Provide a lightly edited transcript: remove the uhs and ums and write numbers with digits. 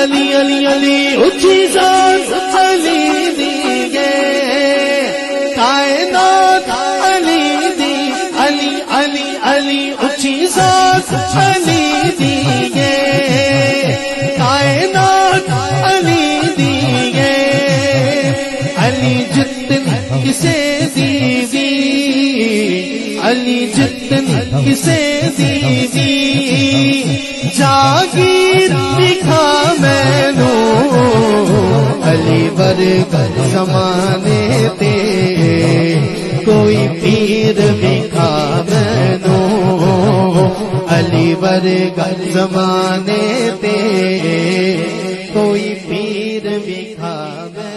علی علی علی اچھی ذات علی دیگے کائنات علی دی علی علی علی اچھی ذات علی دیگے کائنات علی دیگے علی جتنی کسے دیوی علی جتنی کسے دیوی جاگیر دکھا میں نو علی ورگا زمانے تے کوئی پیر دکھا میں نو علی ورگا زمانے تے کوئی پیر دکھا میں